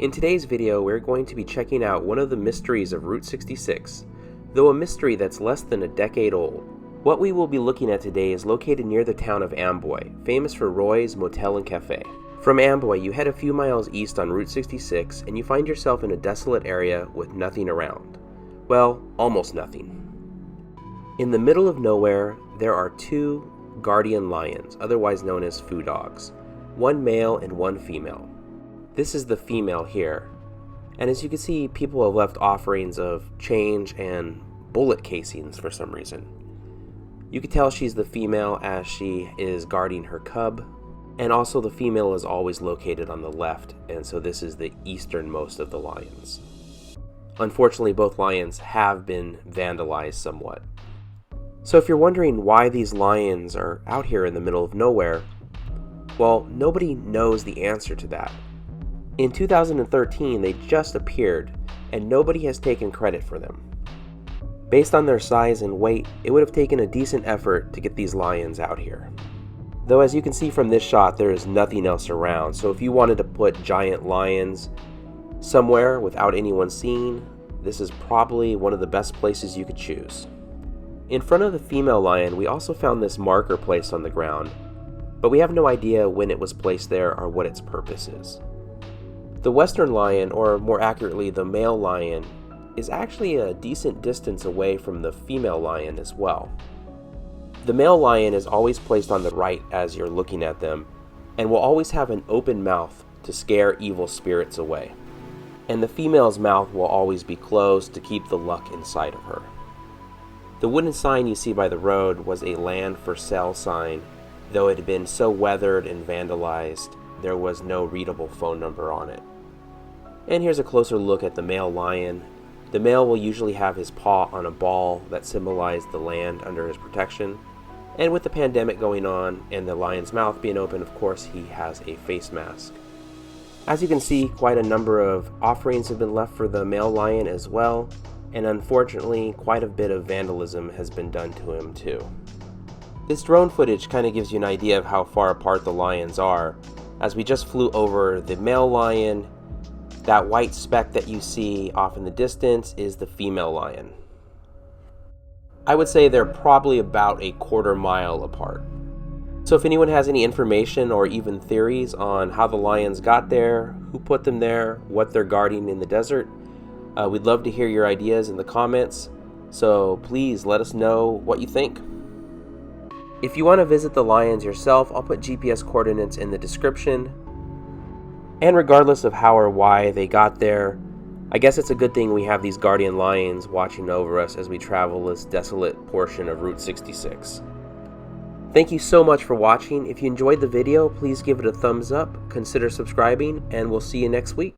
In today's video, we're going to be checking out one of the mysteries of Route 66, though a mystery that's less than a decade old. What we will be looking at today is located near the town of Amboy, famous for Roy's Motel and Cafe. From Amboy, you head a few miles east on Route 66 and you find yourself in a desolate area with nothing around. Well, almost nothing. In the middle of nowhere, there are two guardian lions, otherwise known as foo dogs, one male and one female. This is the female here, and as you can see, people have left offerings of change and bullet casings for some reason. You can tell she's the female as she is guarding her cub, and also the female is always located on the left, and so this is the easternmost of the lions. Unfortunately, both lions have been vandalized somewhat. So if you're wondering why these lions are out here in the middle of nowhere, well, nobody knows the answer to that. In 2013, they just appeared, and nobody has taken credit for them. Based on their size and weight, it would have taken a decent effort to get these lions out here. Though as you can see from this shot, there is nothing else around, so if you wanted to put giant lions somewhere without anyone seeing, this is probably one of the best places you could choose. In front of the female lion, we also found this marker placed on the ground, but we have no idea when it was placed there or what its purpose is. The western lion, or more accurately the male lion, is actually a decent distance away from the female lion as well. The male lion is always placed on the right as you're looking at them, and will always have an open mouth to scare evil spirits away. And the female's mouth will always be closed to keep the luck inside of her. The wooden sign you see by the road was a land for sale sign, though it had been so weathered and vandalized, there was no readable phone number on it. And here's a closer look at the male lion. The male will usually have his paw on a ball that symbolized the land under his protection. And with the pandemic going on and the lion's mouth being open, of course, he has a face mask. As you can see, quite a number of offerings have been left for the male lion as well. And unfortunately, quite a bit of vandalism has been done to him too. This drone footage kind of gives you an idea of how far apart the lions are, as we just flew over the male lion. That white speck that you see off in the distance is the female lion. I would say they're probably about a quarter mile apart. So if anyone has any information or even theories on how the lions got there, who put them there, what they're guarding in the desert, we'd love to hear your ideas in the comments, so please let us know what you think. If you want to visit the lions yourself, I'll put GPS coordinates in the description. And regardless of how or why they got there, I guess it's a good thing we have these guardian lions watching over us as we travel this desolate portion of Route 66. Thank you so much for watching. If you enjoyed the video, please give it a thumbs up, consider subscribing, and we'll see you next week.